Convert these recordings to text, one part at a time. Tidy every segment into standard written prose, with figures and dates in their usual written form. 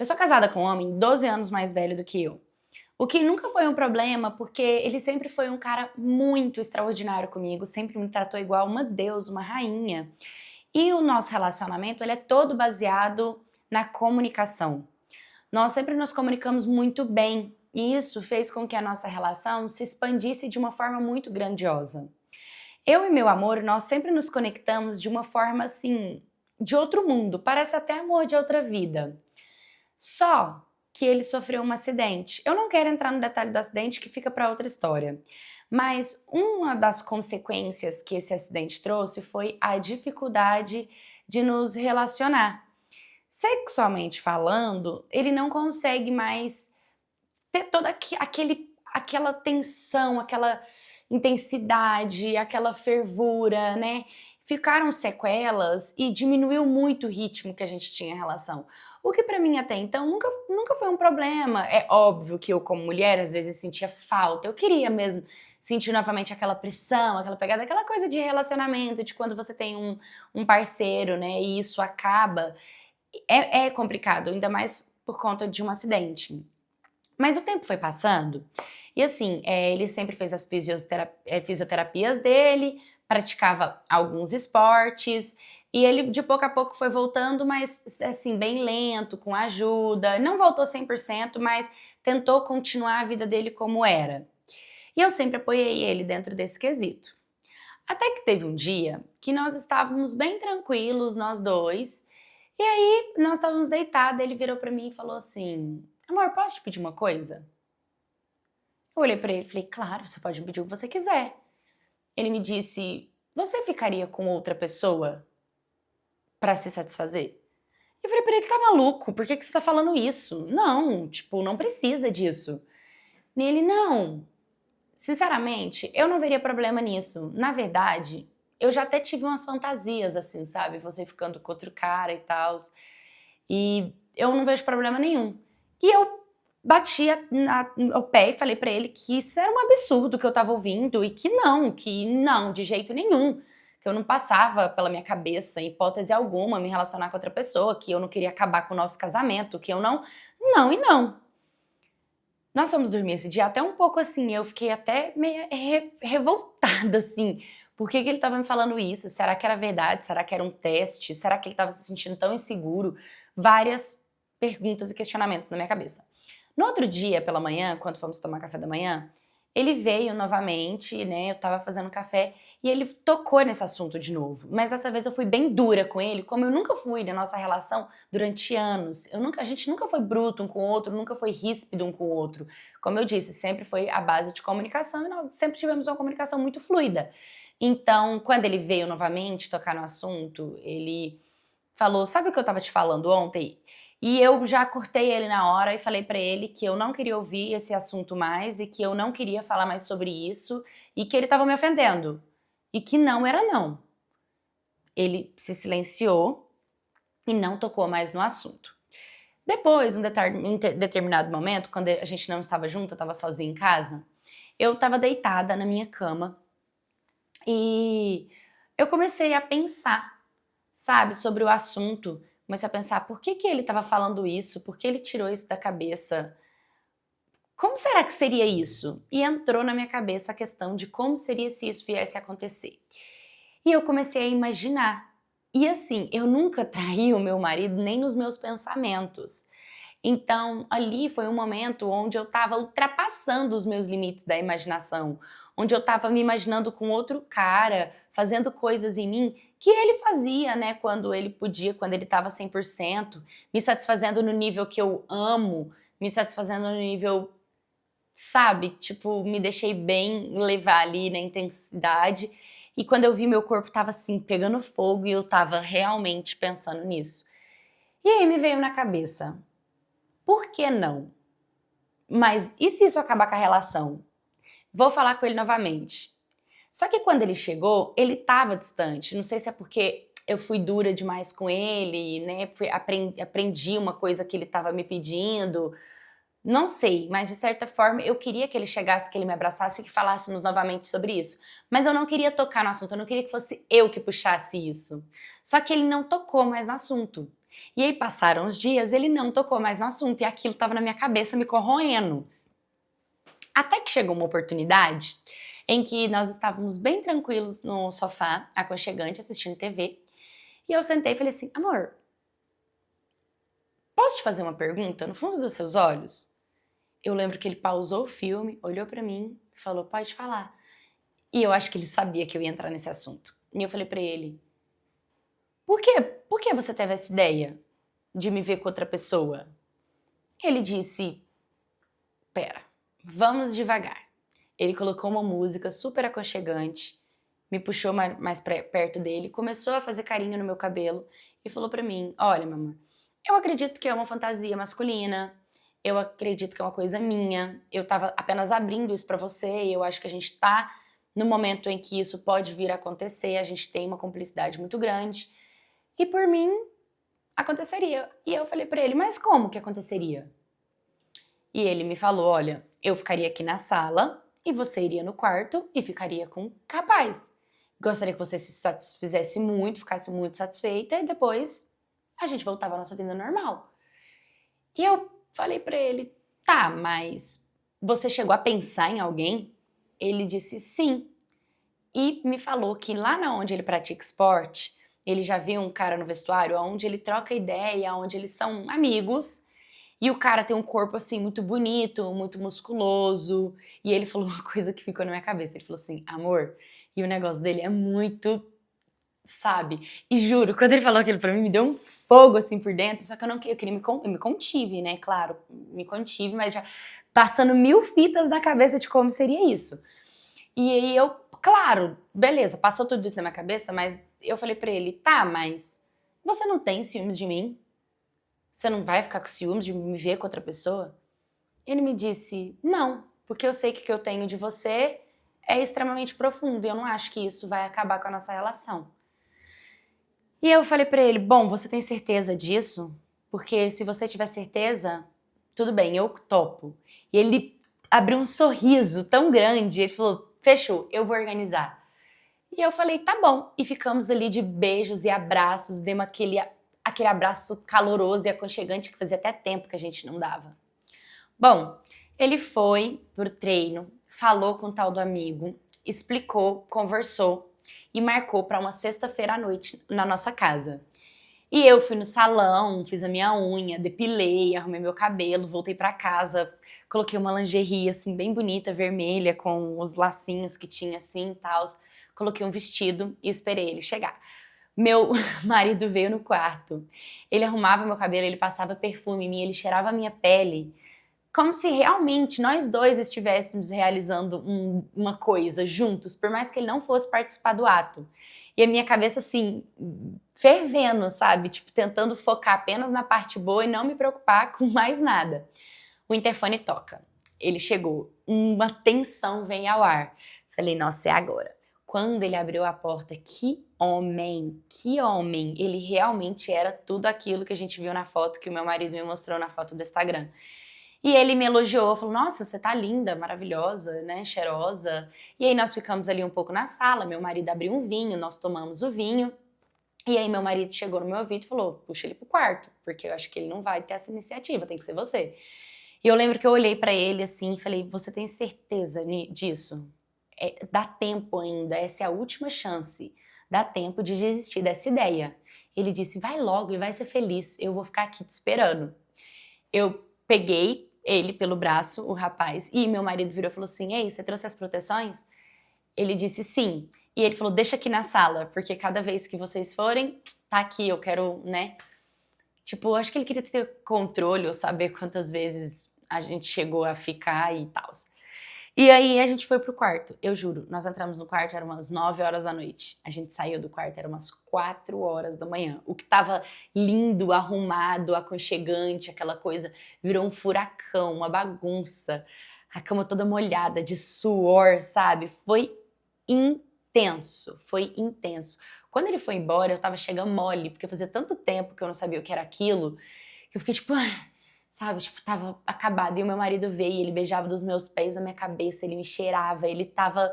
Eu sou casada com um homem 12 anos mais velho do que eu. O que nunca foi um problema, porque ele sempre foi um cara muito extraordinário comigo, sempre me tratou igual uma deusa, uma rainha. E o nosso relacionamento, ele é todo baseado na comunicação. Nós sempre nos comunicamos muito bem, e isso fez com que a nossa relação se expandisse de uma forma muito grandiosa. Eu e meu amor, nós sempre nos conectamos de uma forma assim, de outro mundo, parece até amor de outra vida. Só que ele sofreu um acidente. Eu não quero entrar no detalhe do acidente, que fica para outra história. Mas uma das consequências que esse acidente trouxe foi a dificuldade de nos relacionar. Sexualmente falando, ele não consegue mais ter toda aquela tensão, aquela intensidade, aquela fervura, né? Ficaram sequelas e diminuiu muito o ritmo que a gente tinha em relação. O que pra mim até então nunca foi um problema. É óbvio que eu, como mulher, às vezes sentia falta. Eu queria mesmo sentir novamente aquela pressão, aquela pegada, aquela coisa de relacionamento, de quando você tem um parceiro, né? E isso acaba. É complicado, ainda mais por conta de um acidente. Mas o tempo foi passando e assim, ele sempre fez as fisioterapias dele, praticava alguns esportes e ele de pouco a pouco foi voltando, mas assim, bem lento, com ajuda. Não voltou 100%, mas tentou continuar a vida dele como era. E eu sempre apoiei ele dentro desse quesito. Até que teve um dia que nós estávamos bem tranquilos, nós dois, e aí nós estávamos deitados, ele virou pra mim e falou assim: amor, posso te pedir uma coisa? Eu olhei pra ele e falei: claro, você pode me pedir o que você quiser. Ele me disse: você ficaria com outra pessoa pra se satisfazer? Eu falei pra ele: tá maluco? Por que você tá falando isso? Não, tipo, não precisa disso. E ele: não, sinceramente, eu não veria problema nisso. Na verdade, eu já até tive umas fantasias assim, sabe? Você ficando com outro cara e tal. E eu não vejo problema nenhum. E eu bati o pé e falei pra ele que isso era um absurdo que eu tava ouvindo e que não, de jeito nenhum. Que eu não passava pela minha cabeça, em hipótese alguma, me relacionar com outra pessoa, que eu não queria acabar com o nosso casamento, que eu não. Não e não. Nós fomos dormir esse dia até um pouco assim, eu fiquei até meio revoltada, assim. Por que ele estava me falando isso? Será que era verdade? Será que era um teste? Será que ele estava se sentindo tão inseguro? Várias perguntas e questionamentos na minha cabeça. No outro dia, pela manhã, quando fomos tomar café da manhã, ele veio novamente, né? Eu tava fazendo café e ele tocou nesse assunto de novo. Mas dessa vez eu fui bem dura com ele, como eu nunca fui na nossa relação durante anos. A gente nunca foi bruto um com o outro, nunca foi ríspido um com o outro. Como eu disse, sempre foi a base de comunicação e nós sempre tivemos uma comunicação muito fluida. Então, quando ele veio novamente tocar no assunto, ele falou: sabe o que eu tava te falando ontem? E eu já cortei ele na hora e falei pra ele que eu não queria ouvir esse assunto mais e que eu não queria falar mais sobre isso e que ele tava me ofendendo. E que não era não. Ele se silenciou e não tocou mais no assunto. Depois, em determinado momento, quando a gente não estava junto, eu estava sozinha em casa, eu estava deitada na minha cama e eu comecei a pensar, sabe, sobre o assunto. Comecei a pensar por que ele estava falando isso, por que ele tirou isso da cabeça. Como será que seria isso? E entrou na minha cabeça a questão de como seria se isso viesse a acontecer. E eu comecei a imaginar. E assim, eu nunca traí o meu marido nem nos meus pensamentos. Então, ali foi um momento onde eu estava ultrapassando os meus limites da imaginação, onde eu estava me imaginando com outro cara, fazendo coisas em mim que ele fazia, né, quando ele podia, quando ele estava 100%, me satisfazendo no nível que eu amo, me satisfazendo no nível, sabe, tipo, me deixei bem levar ali na intensidade. E quando eu vi, meu corpo tava assim, pegando fogo e eu tava realmente pensando nisso. E aí me veio na cabeça: por que não? Mas e se isso acabar com a relação? Vou falar com ele novamente. Só que quando ele chegou, ele estava distante. Não sei se é porque eu fui dura demais com ele, né? Aprendi uma coisa que ele estava me pedindo. Não sei, mas de certa forma eu queria que ele chegasse, que ele me abraçasse e que falássemos novamente sobre isso. Mas eu não queria tocar no assunto, eu não queria que fosse eu que puxasse isso. Só que ele não tocou mais no assunto. E aí passaram os dias, ele não tocou mais no assunto e aquilo estava na minha cabeça me corroendo. Até que chegou uma oportunidade em que nós estávamos bem tranquilos no sofá, aconchegante, assistindo TV. E eu sentei e falei assim, amor, posso te fazer uma pergunta no fundo dos seus olhos? Eu lembro que ele pausou o filme, olhou pra mim, falou, pode falar. E eu acho que ele sabia que eu ia entrar nesse assunto. E eu falei pra ele, por quê? Por que você teve essa ideia de me ver com outra pessoa? Ele disse, pera, vamos devagar. Ele colocou uma música super aconchegante, me puxou mais perto dele, começou a fazer carinho no meu cabelo e falou pra mim, olha, mamãe, eu acredito que é uma fantasia masculina, eu acredito que é uma coisa minha, eu tava apenas abrindo isso pra você e eu acho que a gente tá no momento em que isso pode vir a acontecer, a gente tem uma cumplicidade muito grande e por mim aconteceria. E eu falei pra ele, mas como que aconteceria? E ele me falou, olha, eu ficaria aqui na sala e você iria no quarto e ficaria com o rapaz. Gostaria que você se satisfizesse muito, ficasse muito satisfeita e depois a gente voltava à nossa vida normal. E eu falei pra ele, tá, mas você chegou a pensar em alguém? Ele disse sim. E me falou que lá na onde ele pratica esporte, ele já viu um cara no vestuário onde ele troca ideia, onde eles são amigos. E o cara tem um corpo, assim, muito bonito, muito musculoso. E ele falou uma coisa que ficou na minha cabeça. Ele falou assim, amor, e o negócio dele é muito, sabe? E juro, quando ele falou aquilo pra mim, me deu um fogo, assim, por dentro. Só que eu queria me contive, né? Claro, me contive, mas já passando 1000 fitas na cabeça de como seria isso. E aí eu, claro, beleza, passou tudo isso na minha cabeça, mas eu falei pra ele, tá, mas você não tem ciúmes de mim? Você não vai ficar com ciúmes de me ver com outra pessoa? Ele me disse, não, porque eu sei que o que eu tenho de você é extremamente profundo e eu não acho que isso vai acabar com a nossa relação. E eu falei pra ele, bom, você tem certeza disso? Porque se você tiver certeza, tudo bem, eu topo. E ele abriu um sorriso tão grande, ele falou, fechou, eu vou organizar. E eu falei, tá bom. E ficamos ali de beijos e abraços, demos aquele abraço caloroso e aconchegante que fazia até tempo que a gente não dava. Bom, ele foi pro treino, falou com o tal do amigo, explicou, conversou e marcou para uma sexta-feira à noite na nossa casa. E eu fui no salão, fiz a minha unha, depilei, arrumei meu cabelo, voltei pra casa, coloquei uma lingerie assim bem bonita, vermelha, com os lacinhos que tinha assim e tal. Coloquei um vestido e esperei ele chegar. Meu marido veio no quarto. Ele arrumava meu cabelo, ele passava perfume em mim, ele cheirava a minha pele. Como se realmente nós dois estivéssemos realizando uma coisa juntos, por mais que ele não fosse participar do ato. E a minha cabeça, assim, fervendo, sabe? Tipo, tentando focar apenas na parte boa e não me preocupar com mais nada. O interfone toca. Ele chegou. Uma tensão vem ao ar. Falei, nossa, é agora. Quando ele abriu a porta, que homem, que homem. Ele realmente era tudo aquilo que a gente viu na foto, que o meu marido me mostrou na foto do Instagram. E ele me elogiou, falou, nossa, você tá linda, maravilhosa, né, cheirosa. E aí nós ficamos ali um pouco na sala, meu marido abriu um vinho, nós tomamos o vinho. E aí meu marido chegou no meu ouvido e falou, puxa ele pro quarto, porque eu acho que ele não vai ter essa iniciativa, tem que ser você. E eu lembro que eu olhei pra ele assim e falei, você tem certeza disso? Dá tempo ainda, essa é a última chance. Dá tempo de desistir dessa ideia. Ele disse, vai logo e vai ser feliz, eu vou ficar aqui te esperando. Eu peguei ele pelo braço, o rapaz, e meu marido virou e falou assim, ei, você trouxe as proteções? Ele disse sim. E ele falou, deixa aqui na sala, porque cada vez que vocês forem, tá aqui, eu quero, né? Tipo, acho que ele queria ter controle ou saber quantas vezes a gente chegou a ficar e tal. E aí a gente foi pro quarto, eu juro, nós entramos no quarto, eram umas 9 horas da noite. A gente saiu do quarto, eram umas 4 horas da manhã. O que tava lindo, arrumado, aconchegante, aquela coisa, virou um furacão, uma bagunça. A cama toda molhada de suor, sabe? Foi intenso, foi intenso. Quando ele foi embora, eu tava chegando mole, porque fazia tanto tempo que eu não sabia o que era aquilo, que eu fiquei tipo... sabe, tipo, tava acabado. E o meu marido veio, ele beijava dos meus pés na minha cabeça, ele me cheirava, ele tava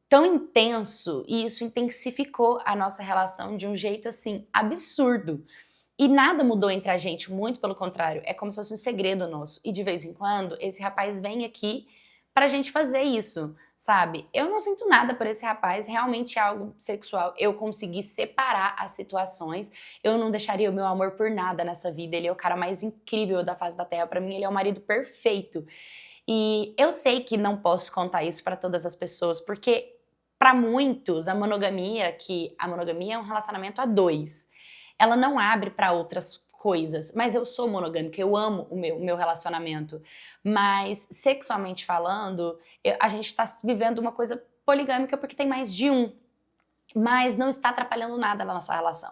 tão intenso e isso intensificou a nossa relação de um jeito, assim, absurdo. E nada mudou entre a gente, muito pelo contrário, é como se fosse um segredo nosso. E de vez em quando, esse rapaz vem aqui pra gente fazer isso, sabe? Eu não sinto nada por esse rapaz, realmente é algo sexual. Eu consegui separar as situações, eu não deixaria o meu amor por nada nessa vida. Ele é o cara mais incrível da face da Terra, pra mim ele é o marido perfeito. E eu sei que não posso contar isso pra todas as pessoas, porque pra muitos a monogamia é um relacionamento a dois. Ela não abre pra outras coisas, mas eu sou monogâmica, eu amo o meu relacionamento, mas sexualmente falando, a gente tá vivendo uma coisa poligâmica porque tem mais de um, mas não está atrapalhando nada na nossa relação.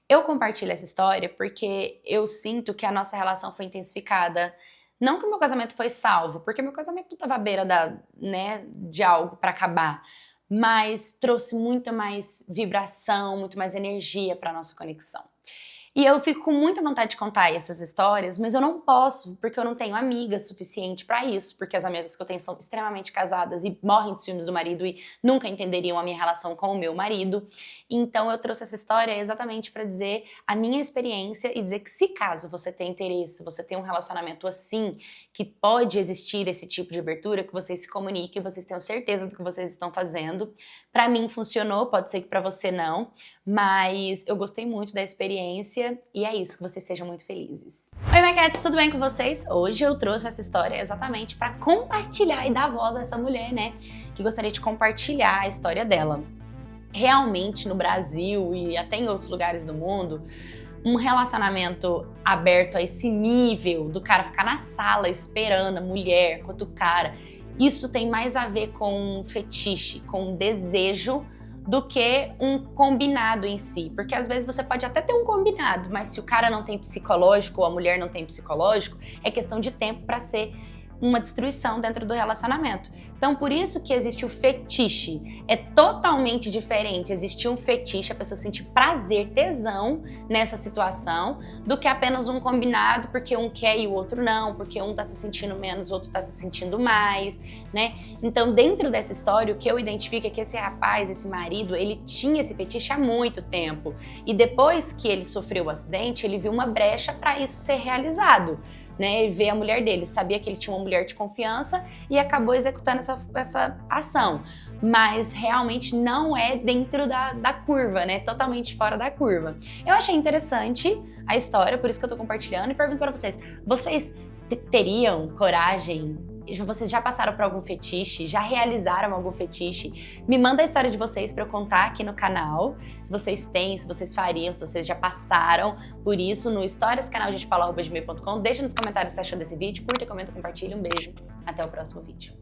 Eu compartilho essa história porque eu sinto que a nossa relação foi intensificada. Não que o meu casamento foi salvo, porque meu casamento não estava à beira de algo para acabar, mas trouxe muito mais vibração, muito mais energia para nossa conexão. E eu fico com muita vontade de contar essas histórias, mas eu não posso, porque eu não tenho amigas suficiente pra isso, porque as amigas que eu tenho são extremamente casadas e morrem de ciúmes do marido e nunca entenderiam a minha relação com o meu marido. Então eu trouxe essa história exatamente pra dizer a minha experiência e dizer que se caso você tem interesse, você tem um relacionamento assim, que pode existir esse tipo de abertura, que vocês se comuniquem, vocês tenham certeza do que vocês estão fazendo. Pra mim funcionou, pode ser que pra você não, mas eu gostei muito da experiência e é isso, que vocês sejam muito felizes. Oi, My Cats, tudo bem com vocês? Hoje eu trouxe essa história exatamente para compartilhar e dar voz a essa mulher, né, que gostaria de compartilhar a história dela. Realmente no Brasil e até em outros lugares do mundo, um relacionamento aberto a esse nível do cara ficar na sala esperando a mulher com outro cara, isso tem mais a ver com um fetiche, com um desejo do que um combinado em si. Porque às vezes você pode até ter um combinado, mas se o cara não tem psicológico ou a mulher não tem psicológico, é questão de tempo para ser uma destruição dentro do relacionamento. Então, por isso que existe o fetiche. É totalmente diferente existir um fetiche, a pessoa sentir prazer, tesão nessa situação, do que apenas um combinado, porque um quer e o outro não, porque um tá se sentindo menos, o outro tá se sentindo mais, né? Então, dentro dessa história, o que eu identifico é que esse rapaz, esse marido, ele tinha esse fetiche há muito tempo. E depois que ele sofreu o acidente, ele viu uma brecha para isso ser realizado. Né, ele vê a mulher dele, sabia que ele tinha uma mulher de confiança e acabou executando essa ação, mas realmente não é dentro da curva, né, totalmente fora da curva. Eu achei interessante a história, por isso que eu tô compartilhando e pergunto pra vocês, vocês teriam coragem? Vocês já passaram por algum fetiche? Já realizaram algum fetiche? Me manda a história de vocês pra eu contar aqui no canal. Se vocês têm, se vocês fariam, se vocês já passaram por isso no stories, canal gmail.com. Deixa nos comentários o que você achou desse vídeo. Curta, comenta, compartilha. Um beijo. Até o próximo vídeo.